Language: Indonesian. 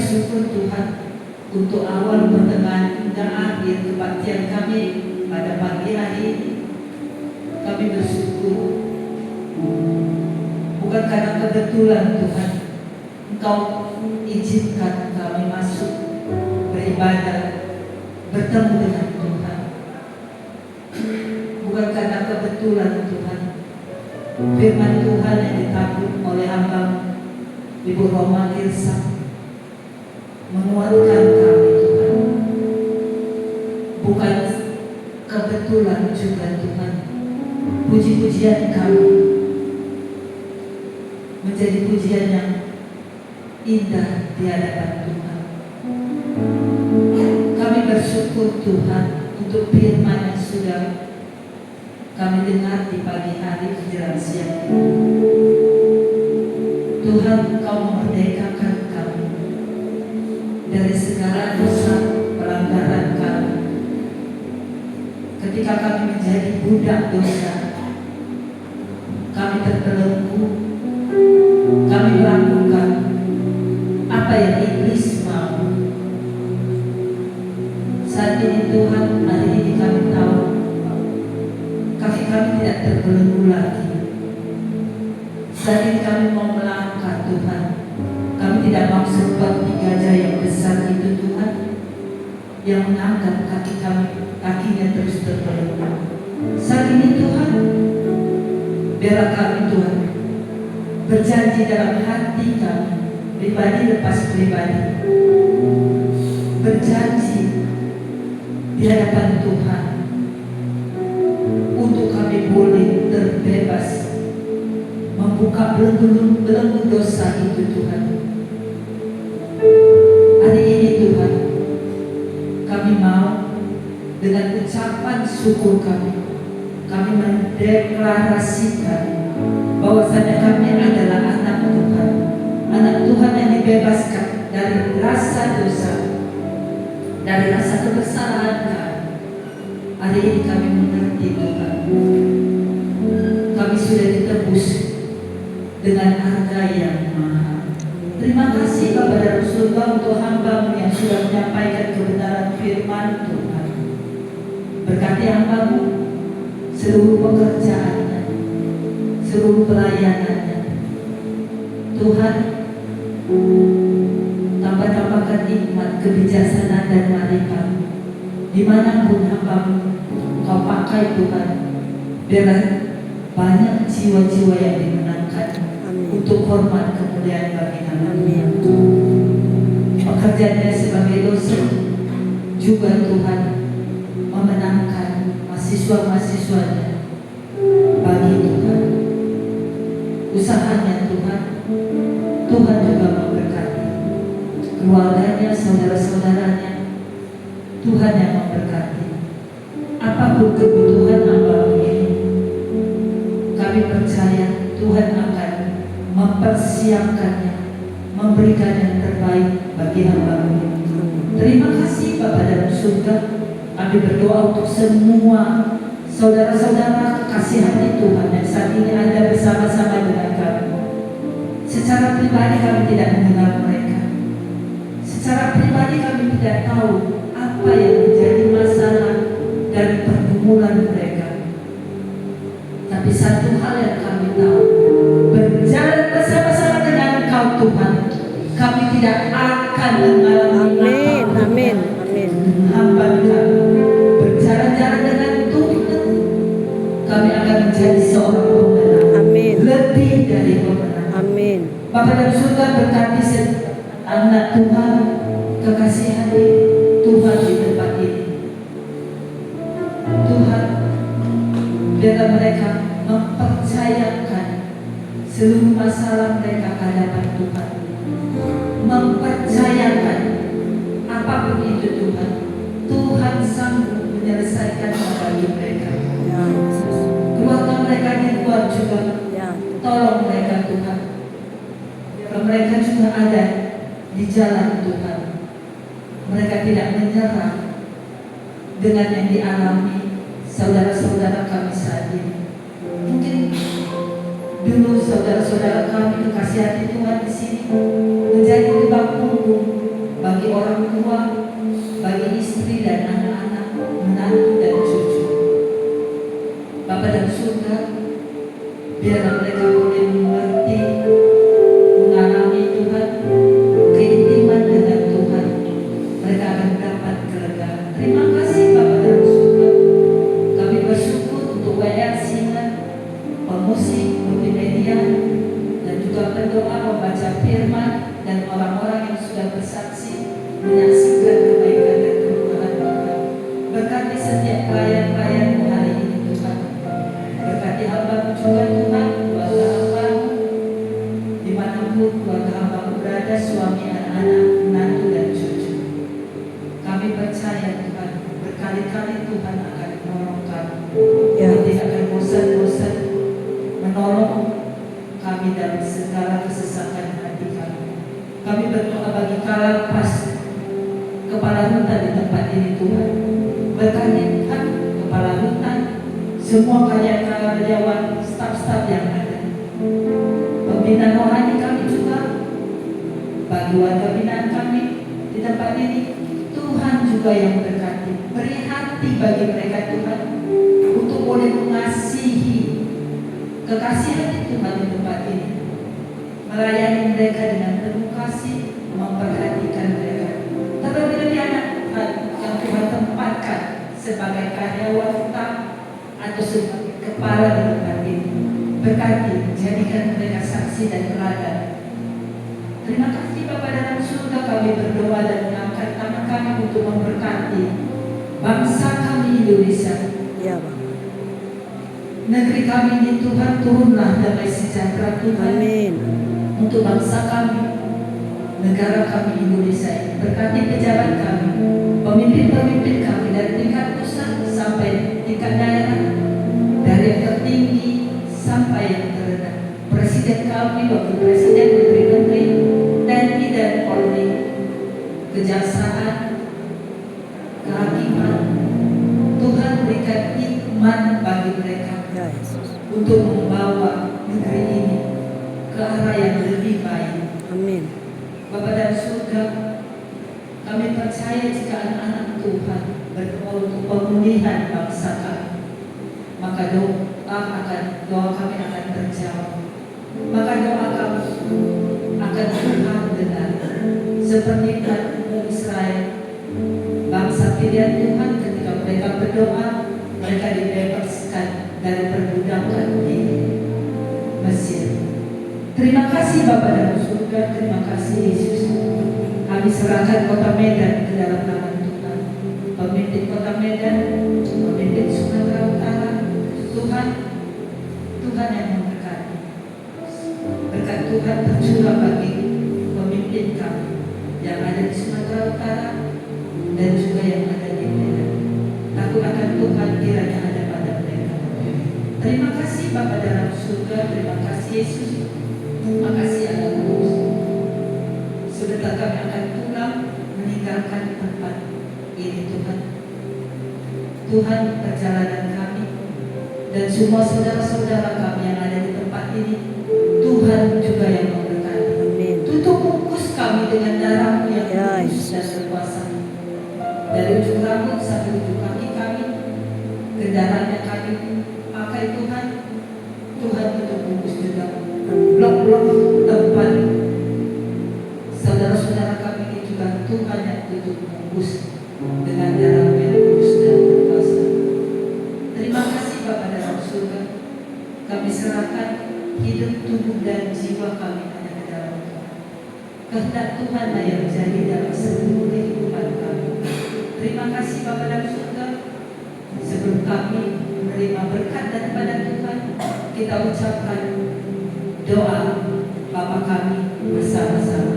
bersyukur Tuhan untuk awal, pertengahan, hingga akhir kebaktian kami pada pagi hari ini. Kami bersyukur bukan karena kebetulan Tuhan Engkau izinkan kami masuk beribadah, bertemu dengan Tuhan. Bukan karena kebetulan Tuhan firman Tuhan yang ditabur oleh hamba Ibu Roma Girsa menguatkan kami Tuhan. Bukan kebetulan juga Tuhan puji-pujian kami menjadi pujian yang indah di hadapan Tuhan. Kami bersyukur Tuhan untuk firman yang sudah kami dengar di pagi hari menjelang siang ini. Tuhan, Engkau memerdekakan kami dari segala dosa pelanggaran kami. Ketika kami menjadi budak dosa, kami terbelenggu, kami melakukan apa yang iblis mau. Saat ini Tuhan, hari ini kami tahu kaki kami tidak terbelenggu lagi. Saat ini kami mau melangkah Tuhan. Kami tidak mau seperti gajah yang besar itu Tuhan, yang menganggap kaki kami, kakinya terus terbelenggu. Saat ini Tuhan, biarlah kami Tuhan berjanji dalam hati kami, pribadi lepas pribadi, berjanji di hadapan Tuhan untuk kami boleh terbebas membuka belenggu dosa itu Tuhan. Hari ini Tuhan, kami mau dengan ucapan syukur kami mendeklarasikan bahwasanya kami adalah anak Tuhan, anak Tuhan yang dibebaskan dari rasa dosa, dari rasa kebesaran kami. Hari ini kami mengerti Tuhan, kami sudah ditebus dengan harga yang mahal. Terima kasih Bapa dan Surga untuk hamba-Mu yang sudah menyampaikan kebenaran firman Tuhan. Berkati hamba-Mu seluruh pekerjaannya, seluruh pelayanannya. Tuhan, tambah-tambahkan nikmat, kebijaksanaan dan marifat dimanapun hamba-Mu Kau pakai Tuhan. Biarlah banyak jiwa-jiwa yang dimenangkan untuk hormat kemuliaan bagi nama-Mu. Pekerjaannya sebagai dosen juga Tuhan memenangkan mahasiswa-mahasiswanya bagi Tuhan. Usahanya Tuhan juga memberkati keluarganya, saudara-saudaranya. Tuhan yang memberkati. Apapun kebutuhan hamba-Mu ini, kami percaya Tuhan akan mempersiapkannya, memberikan yang terbaik bagi hamba-Mu ini. Terima kasih Bapa dalam surga. Kami berdoa untuk semua saudara-saudara kekasih hati Tuhan yang saat ini ada bersama-sama dengan kami. Secara pribadi kami tidak mengenal mereka. Secara pribadi kami tidak tahu apa yang menjadi masalah dan pergumulan mereka. Tapi satu hal yang kami tahu, berjalan bersama-sama dengan Engkau Tuhan, kami tidak akan mengalami Amin. hamba kami. Berjalan-jalan dengan Tuhan, kami akan menjadi seorang pemenang. Amin. Lebih dari pemenang. Amin. Bapa dalam surga, berkati anak Tuhan, kekasih hati Tuhan di tempat ini. Tuhan, biarlah mereka mempercayakan seluruh masalah mereka ke hadapan Tuhan. Mempercayakan apapun itu Tuhan, Tuhan sanggup menyelesaikan bagi mereka. Keluarga mereka di luar juga, tolong mereka Tuhan. Biarlah mereka juga ada di jalan Tuhan. Mereka tidak menyerah dengan yang dialami saudara-saudara kami saat ini. Mungkin dulu saudara-saudara kami kekasih hati Tuhan di sini menjadi tulang punggung menyaksikan kebaikan dan kemurahan Tuhan. Berkati setiap pelayan-pelayan-Mu hari ini Tuhan. Berkati hamba-Mu juga Tuhan, keluarga hamba-Mu, dimanapun keluarga hamba-Mu berada, suami, anak-anak, menantu dan cucu. Kami percaya Tuhan, berkali-kali Tuhan akan menolong kami. Kami tidak akan bosan-bosan menolong kami dalam segala kesesakan hati kami. Kami berdoa bagi Kalapas, kepala hutan di tempat ini Tuhan. Berkati Tuhan, kepala hutan, semua karyawan, staf-staf yang ada. Pembina rohani kami juga, bagi warga binaan kami di tempat ini, Tuhan juga yang berkati. Beri hati bagi mereka Tuhan, untuk boleh mengasihi kekasih hati Tuhan di tempat ini, melayani mereka dengan penuh kasih, memperhatikan mereka. Terlebih-lebih anak Tuhan yang Tuhan tempatkan sebagai karyawan utama atau sebagai kepala di tempat ini, berkati, jadikan mereka saksi dan teladan. Terima kasih Bapa dalam surga, kami berdoa dan mengangkat tangan kami untuk memberkati bangsa kami Indonesia. Ya, Bang. Negeri kami ini Tuhan, turunlah damai sejahtera Tuhan. Amin. Untuk bangsa kami, negara kami Indonesia ini. Berkati pejabat kami, pemimpin-pemimpin kami dari tingkat pusat sampai tingkat daerah, dari yang tertinggi sampai yang terendah. Presiden kami, wakil presiden, menteri-menteri, TNI dan Polri, kejaksaan, kehakiman. Tuhan berikan hikmat bagi mereka Ya, Yesus. untuk membawa negeri ini ke arah yang lebih baik. Amin. Bapa dan surga, kami percaya jika anak-anak Tuhan berdoa untuk pemulihan bangsa kami, maka doa kami akan terjawab. Maka doa kami akan Tuhan dengar. Seperti umat Israel, bangsa pilihan Tuhan, ketika mereka berdoa, mereka dibebaskan dari perbudakan di Mesir. Terima kasih Bapa dalam surga, terima kasih Yesus. Kami serahkan kota Medan ke dalam tangan Tuhan. Pemimpin kota Medan, pemimpin Sumatera Utara, Tuhan yang memberkati. Berkat Tuhan tercurah bagi pemimpin kami yang ada di Sumatera Utara dan juga yang ada di Medan. Takut akan Tuhan kiranya ada pada mereka. Terima kasih Bapa dalam surga, terima kasih Yesus. Terima kasih anak Kudus. Sebentar kami akan pulang meninggalkan tempat ini Tuhan. Tuhan, perjalanan kami dan semua saudara-saudara kami yang ada di tempat ini, Tuhan juga yang memberkati. Amin. Tutup bungkus kami dengan darah-Mu yang Ya, kudus dan Yesus. berkuasa. Dari ujung rambut sampai ujung kaki kami, kendaraan yang kami pakai Tuhan, Tuhan tutup bungkus juga. Blok-blok tempat saudara-saudara kami ini juga Tuhan yang tutup bungkus dengan darah yang kudus dan berkuasa. Terima kasih Bapa dalam surga. Kami serahkan hidup, tubuh dan jiwa kami hanya ke dalam Tuhan. Kehendak Tuhanlah yang jadi dalam seluruh kehidupan kami. Terima kasih Bapa dalam surga. Sebelum kami menerima berkat daripada Tuhan, kita ucapkan doa Bapa kami bersama-sama.